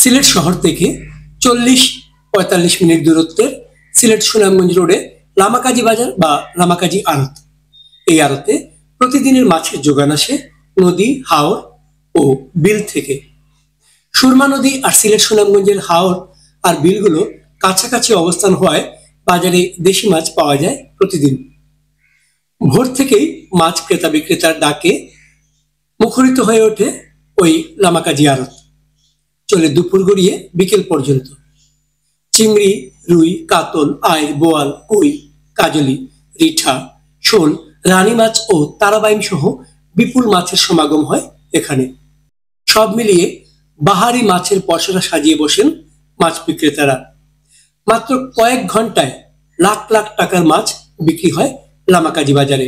সিলেট শহর থেকে 40-45 মিনিট দূরত্বের সিলেট সুনামগঞ্জ রোডে লামাকাজি বাজার বা লামাকাজি আড়ত। এই আড়তে প্রতিদিনের মাছের যোগান আসে নদী, হাওর ও বিল থেকে। সুরমা নদী আর সিলেট সুনামগঞ্জের হাওর আর বিলগুলো কাছাকাছি অবস্থান হওয়ায় বাজারে দেশি মাছ পাওয়া যায় প্রতিদিন। ভোর থেকেই মাছ ক্রেতা বিক্রেতার ডাকে মুখরিত হয়ে ওঠে ওই লামাকাজি আড়ত। চলে দুপুর গড়িয়ে বিকেল পর্যন্ত। চিংড়ি, রুই, কাতল, আইল, বোয়াল, কই, কাজলি, রিঠা, শোল, রানী মাছ ও তারাবাইম সহ বিপুল মাছের সমাগম হয় এখানে। সব মিলিয়ে বাহারি মাছের পসরা সাজিয়ে বসেন মাছ বিক্রেতারা। মাত্র কয়েক ঘন্টায় লাখ লাখ টাকার মাছ বিক্রি হয় লামাকাজি বাজারে।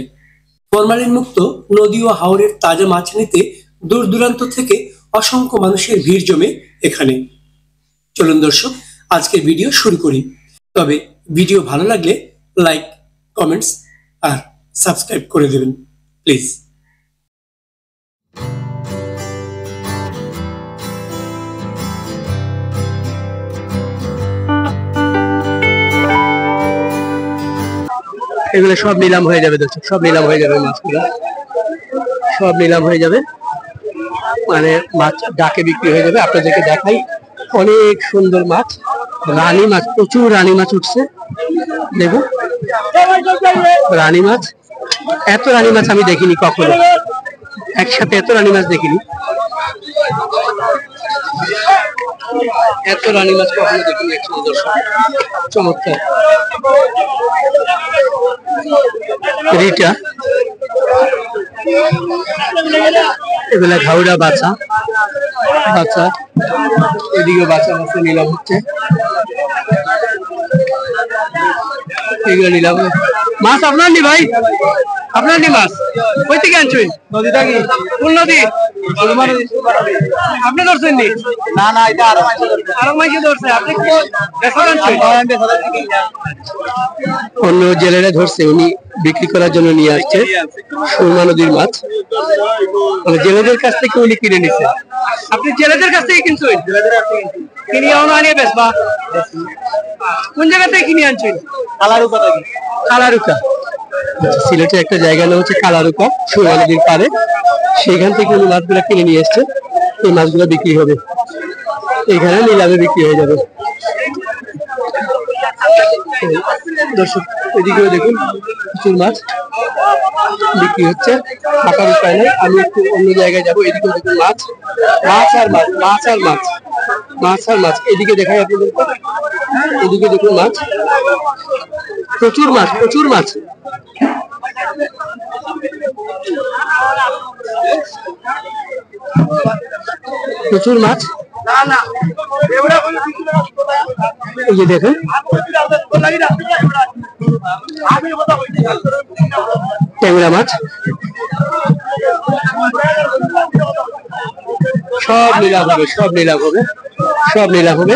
ফরমালিন মুক্ত নদী ও হাওরের তাজা মাছ নিতে দূর দূরান্ত থেকে অসংখ্য মানুষের ভিড় জমে এখানে। চলুন দর্শক, আজকের ভিডিও শুরু করি। তবে ভিডিও ভালো লাগলে লাইক, কমেন্টস আর সাবস্ক্রাইব করে দেবেন প্লিজ। এগুলো সব নিলাম হয়ে যাবে দর্শক, সব নিলাম হয়ে যাবে, মাছগুলো সব নিলাম হয়ে যাবে, মানে মাছ ডাকে বিক্রি হয়ে যাবে। আপনাদেরকে দেখাই, অনেক সুন্দর মাছ, রানী মাছ, প্রচুর রানী মাছ উঠছে। দেখুন রানী মাছ, এত রানী মাছ আমি দেখিনি কখনো, একসাথে এত রানী মাছ দেখিনি, এত রানী মাছ কখনো দেখিনি একসাথে দর্শক। চমৎকার রিটা, এগুলা ঘাউড়া বাচ্চা, বাচ্চা এদিকে বাচ্চা বাচ্চা নিলাম হচ্ছে, এগুলো নিলাম। মাছ আপনার নি ভাই, আপনার নি মাছ কই থেকে আনছেন? নদী থেকে। কোন নদী? আপনি ধরছেন নি? না না, এটা আরো মাইকে ধরছে। আপনি কি বেচা আনছেন? অন্য জেলেরা ধরছে, উনি বিক্রি করার জন্য নিয়ে আসছে সুরমা নদীর মাছ। মানে জেলেদের কাছ থেকে উনি কিনে নিচ্ছে। আপনি জেলেদের কাছ থেকে কিনছেন? কিনে আনিয়ে বেচবা? কোন জায়গা থেকে কিনে আনছেন? কালারুকা থেকে। কালারুকা, সিলেটের একটা জায়গা নাম হচ্ছে কালারুকা, সুরমা নদীর পাড়ে। সেখান থেকে উনি মাছগুলো কিনে নিয়ে এসছে। এই মাছগুলো বিক্রি হবে এখানে, নিলামে বিক্রি হয়ে যাবে দর্শক। এদিকেও দেখুন প্রচুর মাছ বিক্রি হচ্ছে, থাকার উপায় নেই। আমি একটু অন্য জায়গায় যাবো। এদিকেও দেখুন মাছ, মাছ আর মাছ, মাছ আর মাছ, মাছ আর মাছ। এদিকে দেখাই আপনাদের, এদিকে দেখুন মাছ, প্রচুর মাছ, প্রচুর মাছ। প্রচুর মাছ, এই যে দেখুন ট্যাংরা মাছ, সব নিলাম হবে, সব নিলাম হবে, সব নিলাম হবে।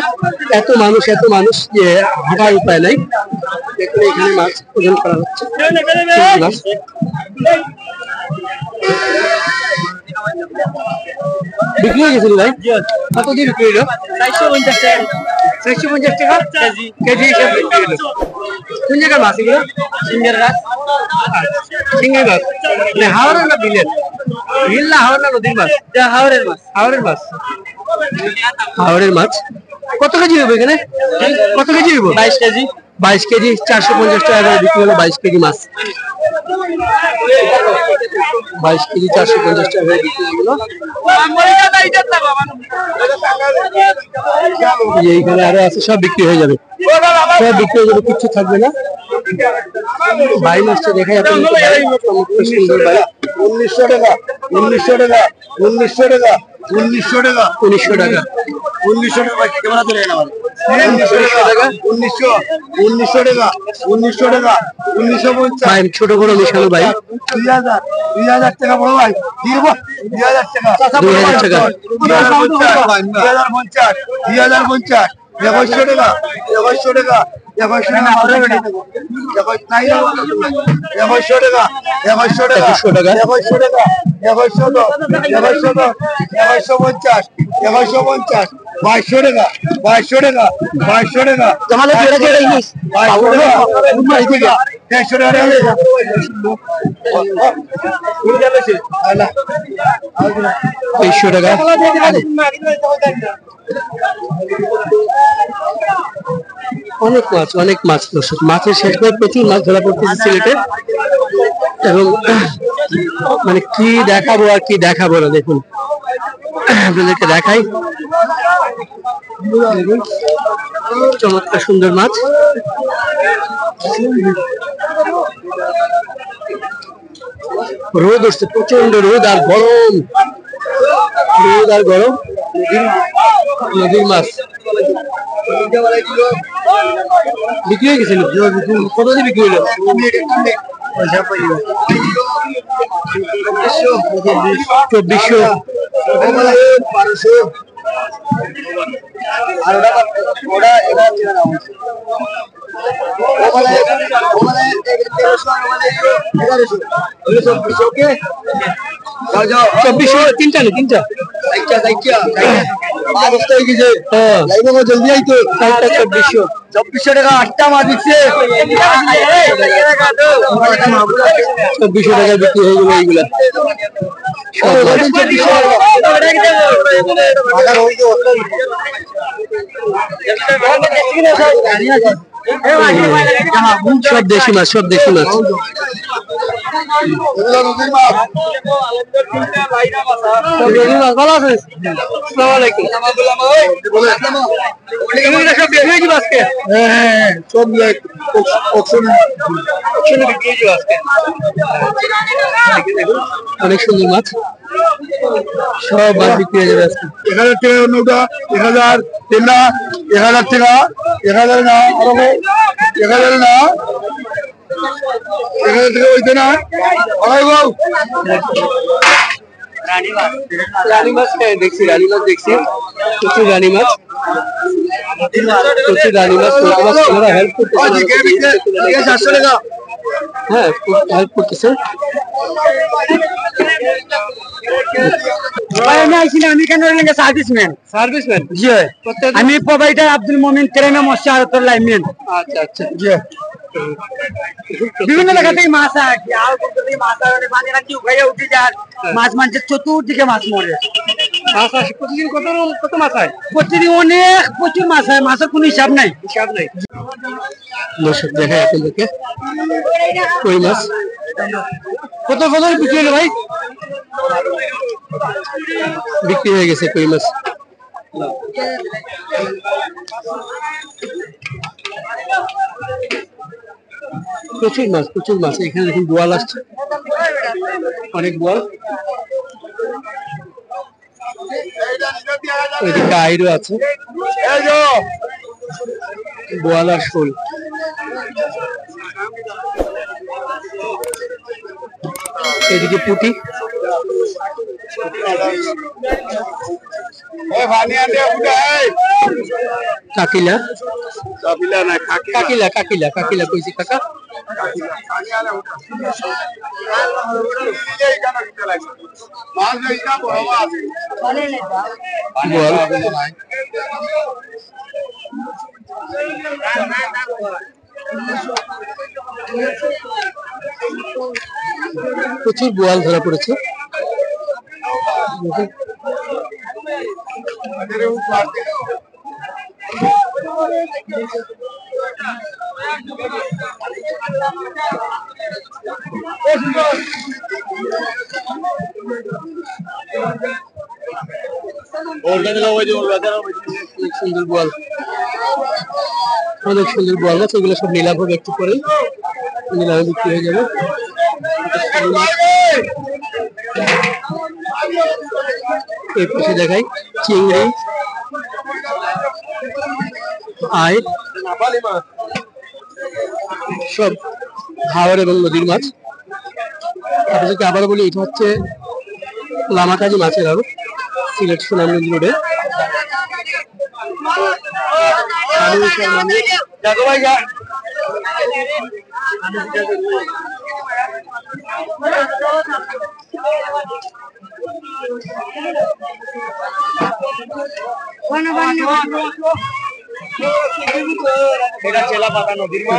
এত মানুষ, এত মানুষ যে হাঁটার উপায় নাই। দেখুন এখানে মাছ ওজন করা হচ্ছে, মাছ বিক্রি হয়ে গেছিল ভাই? কত দিয়ে বিক্রি হলো? 450 টাকা। 450 টাকা কেজি হিসাবে বিক্রি হলো। কোন জায়গার মাছ এগুলো? সিঙ্গের মাছ। সিঙ্গের মাছ মানে হাওড়ের না বিলের? বিল না হাওড় না নদীর মাছ? হাওড়ের মাছ। হাওড়ের মাছ, হাওড়ের মাছ। কত কেজি হবে এখানে? কত কেজি হইব? 22 কেজি। 22 কেজি 450 টাকা করে বিক্রি হলো। 22 কেজি মাছ, 22 কেজি 450 টাকা করে বিক্রি হলো। এইখানে আরো আছে, সব বিক্রি হয়ে যাবে, সব বিক্রি হয়ে যাবে, কিচ্ছু থাকবে না। বাই মাছটা দেখাই আপনাদের, সুন্দর বাই। 1900 টাকা, 1900 টাকা, 1900 টাকা, 1900 টাকা, 1900 টাকা, 1900 টাকা। ক্যামেরা ধরে না আমার। 1900 টাকা, 1900, 1900 টাকা, 1900 টাকা, 1950। ভাই ছোট বড় মিশানো ভাই। 2000, 2000 টাকা বড় ভাই। দিব 2000 টাকা, 2000 টাকা, 2050, 2050, 2100 টাকা, 2100 টাকা, 2100 টাকা, 2100 টাকা, 2100 টাকা, 2100 টাকা, 2150, 2150, 2150, 2200 টাকা 2200 টাকা 2200 টাকা তোমাদের জোরে জোরে ইংলিশ 2200 টাকা 150 টাকা তেইশশো টাকা অনেক মাছ দর্শক, মাছের শেষ করে প্রচুর মাছ ধরা পড়তেছে সিলেটে। এবং মানে কি দেখাবো আর কি দেখাবো না, দেখুন আপনাদেরকে দেখাই। চমৎকার সুন্দর মাছ। রোদ উঠছে, প্রচন্ড রোদ আর গরম, রোদ আর গরম। নদীর মাছ বিক্রি হয়ে গেছিল, কত দিয়ে বিক্রি হলো? 2400 2400 তিনটা না তিনটা জলদি আইতো 2400 টাকা 8টা মাছ দিচ্ছে 2400 টাকা বিক্রি হয়ে গেল এইগুলা সব দেশি মাছ, সব দেশি মাছ। ভালো আছিস? আসসালামু আলাইকুম। সব বিক্রি হয়েছিল আজকে? হ্যাঁ সব অনেক সুন্দর মাছ, সব মাছ বিক্রি হয়ে যাবে আজকে। 1000 টাকা নৌকা 1000 তিনটা 1000 টাকা 1000 না আরো 1000 না 1000 টাকা হইতে না রানী মাছ দেখছি, রানী মাছ দেখছি, প্রচুর রানী মাছ, প্রচুর রানী মাছ। ওরা হেল্প করতেছে, 700 টাকা হ্যাঁ হেল্প করতেছে। আমি কেন সার্ভিসম্যান সার্ভিসম্যান, জি আমি প্রোভাইডার আব্দুল মোমিন ট্রেনে মৎস্য আড়তের লাইনম্যান। আচ্ছা আচ্ছা। জি বিভিন্ন এলাকা থেকে মাছ আসে, আর মাছ পানিরা কি উঠে উঠে যায়, মাছ মাঝে চতুর্দিকে মাছ মরে। মাছ আসে প্রতিদিন, কত মাছ হয়? প্রতিদিন অনেক প্রচুর মাছ হয়, মাছের কোনো হিসাব নাই। হিসাব নেই। দর্শক দেখা আপনাদেরকে কই মাছ কত বিক্রি হলো ভাই? বিক্রি হয়ে গেছে কই মাছ। প্রচুর মাছ, প্রচুর মাছ। এখানে দেখুন বোয়াল আসছে, অনেক বোয়াল। ওইদিকে আইরও আছে, বোয়াল আর শোল। এদিকে পুঁটি, কাকিলা, কাকিলা কাকিলা কাকিলা কইছি কাকা। প্রচুর বোয়াল ধরা পড়েছে। সুন্দর বোয়াল, অনেক সুন্দর বোয়াল মাছ। এগুলো সব নিলাম হবে একটু পরে, নিলামে বিক্রি হয়ে যাবে। এই পাশে দেখাই চিংড়ি, আয়, সব হাওর এবং নদীর মাছ। আপনাদেরকে আবারও বলি, এটা হচ্ছে লামাকাজি মাছের আড়ত, সিলেট সুনামগঞ্জ রোডে।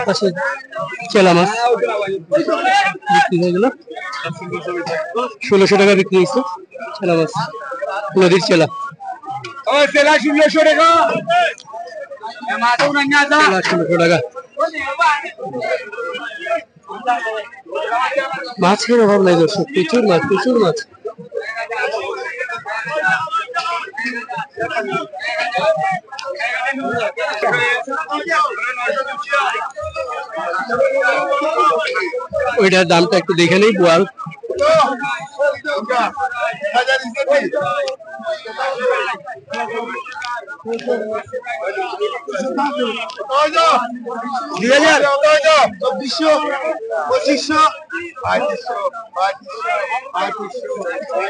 পাশে চেলা মাছ বিক্রি হয়ে গেল, 1600 টাকা বিক্রি হয়েছে চেলা মাছ, নদীর চেলা। চেলা 1600 টাকা, 1600 টাকা। মাছের অভাব নাই দর্শক, প্রচুর মাছ, প্রচুর মাছ। ওইটার দামটা একটু দেখে নেই। বোয়াল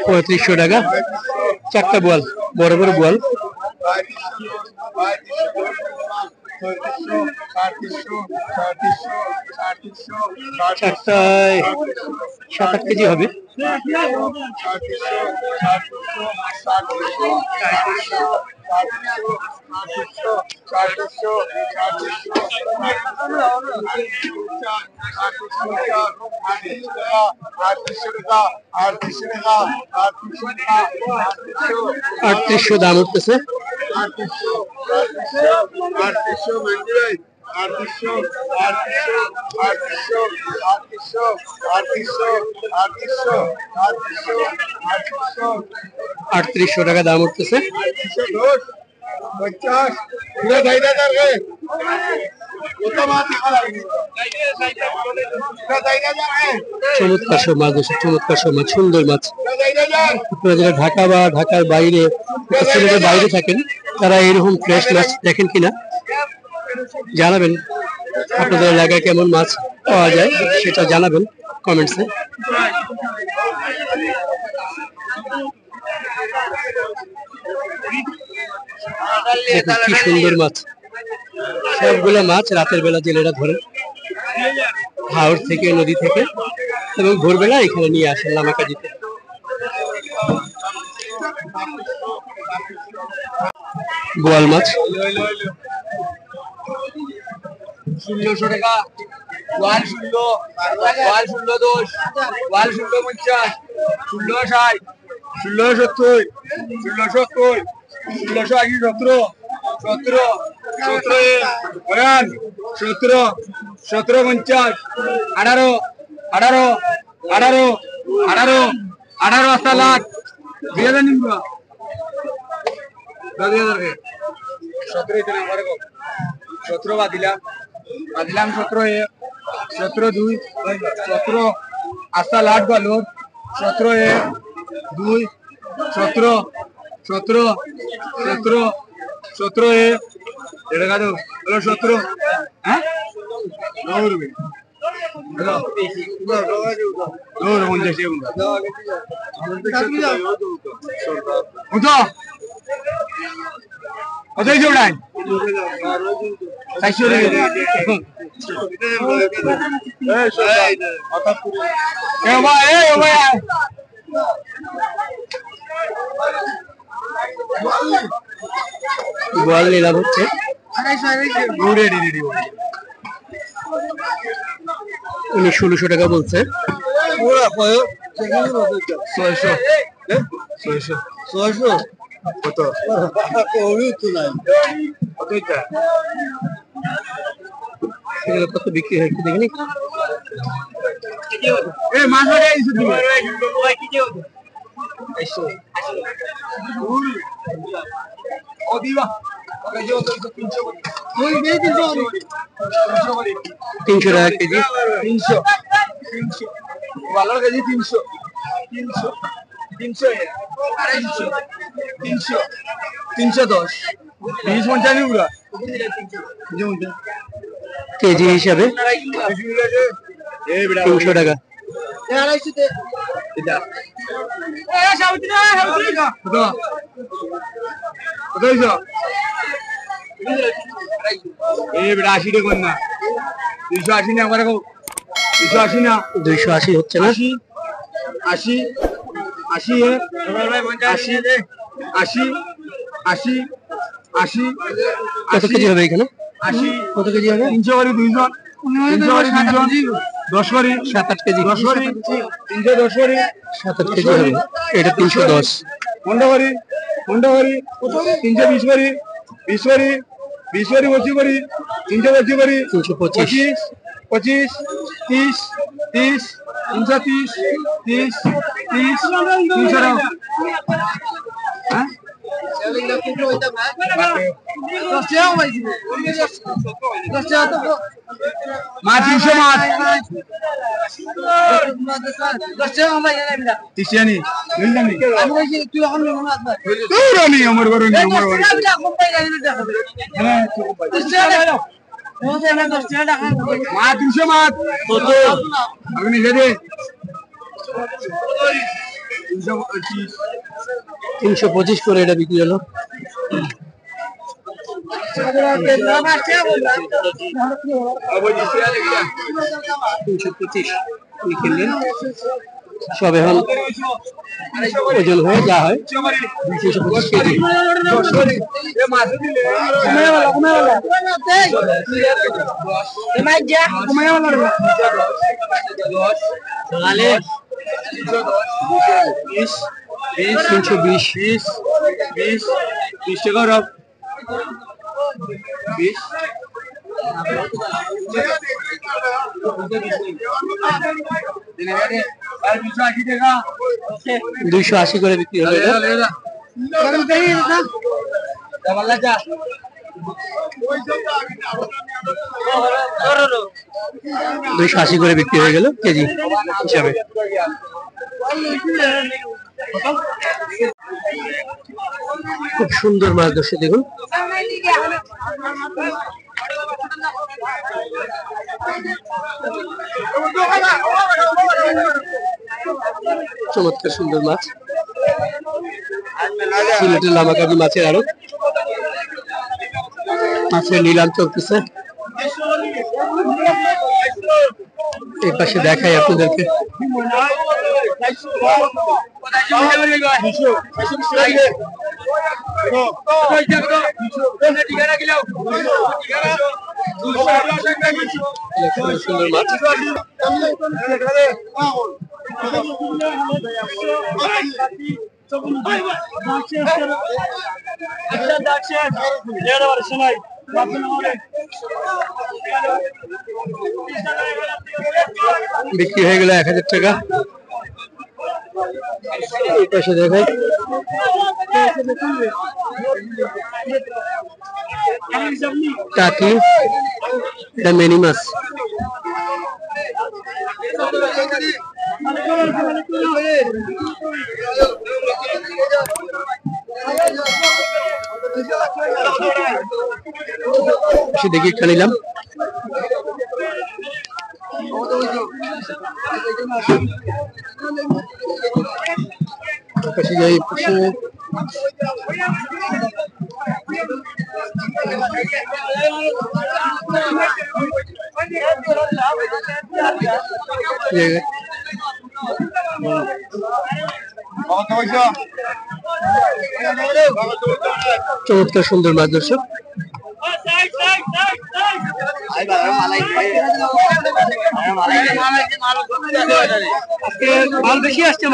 $3500 টাকা, 4টা বোয়াল, বড় বড় বোয়াল। চারটায় 7-8 কেজি হবে। 3800 দাম উঠতেছে। 3800 টাকা দাম উঠতেছে। চমৎকার সব মাছ, চমৎকার সব মাছ, সুন্দর মাছ। আপনারা যারা ঢাকা বা ঢাকার বাইরে, সিলেটের বাইরে থাকেন, তারা এরকম ফ্রেশ মাছ দেখেন কিনা জানাবেন। আপনাদের এলাকায় কেমন মাছ পাওয়া যায় সেটা জানাবেন কমেন্টসে। কি সুন্দর মাছ, সবগুলো মাছ রাতের বেলা জেলেরা ধরে হাওড় থেকে, নদী থেকে, এবং ভোরবেলা এখানে নিয়ে আসেন লামাকাজিতে। বোয়াল মাছ 1600 টাকা, ওয়াল 16, ওয়াল 16 10, ওয়াল 16 50, 16 60, 16 70, 16 70, 16 80 17, 17 বয়ান 17, 17 50, 18, 18, 18, 18, 18 রাস্তা লাখ 2000 নিবা 2000 কে 17 ইতনে আমার को 17 বাদিলাম 17 1, 17 2, 17 আস্তা লাট বালো 17 1 2, 17, 17, 17, 17 1 এটা কত হলো 17, হ্যাঁ 9 রুপি হলো 9 50 কত জোড়াই 400 বোয়াল নিলাম হচ্ছে 1600 টাকা বলছে। 600 কত কত বিক্রি হয় একটু দেখিনি। $300 টাকা কেজি, 300 ভালোর কেজি 300 300 300 300 310 20 50 পুরা কেজি হিসাবে 300 টাকা। বেড়া 80 টাকা না 280 না আমার 280 না 280 হচ্ছে না, 80 80 80 80 80 80 80 কত কেজি হবে এখানে 80 কত কেজি হবে 300 করে 200 300 করে 200 10 করে 7-8 কেজি 10 করে 310 করে 7-8 কেজি হবে এটা 310 কোনটা করে 320 করে 20 করে 20 করে 25 করে 325 করে 325 25 30 30 330 30 30 300 হ্যাঁ মাছ 300 মাছ তিসিয়ানি মিললানি তুই আমার ঘরে নি আমার ঘরে মাছ 300 মাছ কত আপনি লিখে দে 325 করে এটা বিক্রি হলো 325 কিনলেন সব এখন ওজন হয়ে যা হয় 325 কেজি তিনশো বিশ 20 টাকা রব 20 280 করে বিক্রি হলো 280 করে বিক্রি হয়ে গেল কেজি হিসাবে খুব সুন্দর মাছ ধরছে দেখুন চমৎকার সুন্দর মাছ সিলেটের লামাকাজি মাছের আড়ত মাছের নিলাম চলতেছে এই পাশে দেখাই আপনাদেরকে সুন্দর মাছ বিক্রি হয়ে গেল 1000 টাকা এই পাশে দেখাই টাকি এটা মিনি মাছ দেখি একটা নিলাম পাশে যাই পাশে চমৎকার সুন্দর মাছ দর্শক মাল বেশি আসছে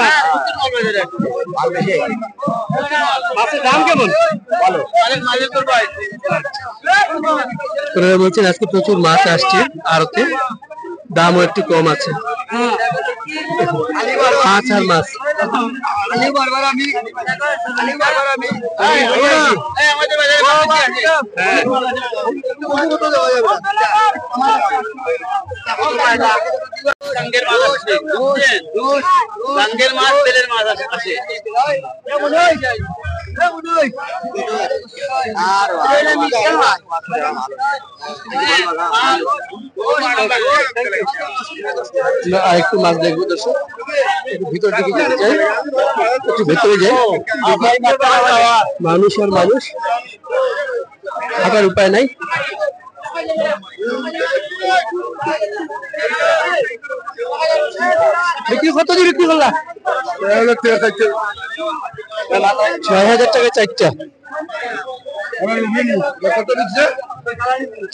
মাছের দাম কেমন বলছেন আজকে প্রচুর মাছ আসছে আড়তে দামও একটু কম আছে মাছ আর মাছ মাছ তেলের মাছ আছে আরেকটু মাছ দেখবো দর্শক একটু ভিতর দিকে যেতে চাই একটু ভেতরে যাই মানুষ আর মানুষ থাকার উপায় নাই বিক্রি কত দিয়ে বিক্রি করলা? 6,000 টাকা চারটা।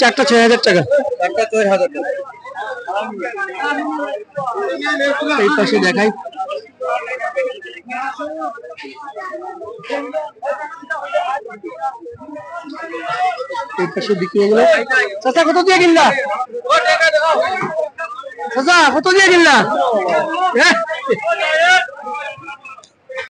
চারটা 6,000 টাকা। এই পাশে দেখাই, এই পাশে বিক্রি হয়ে গেল। চাচা কত দিয়ে কিনলা? চাচা কত দিয়ে কিনলা?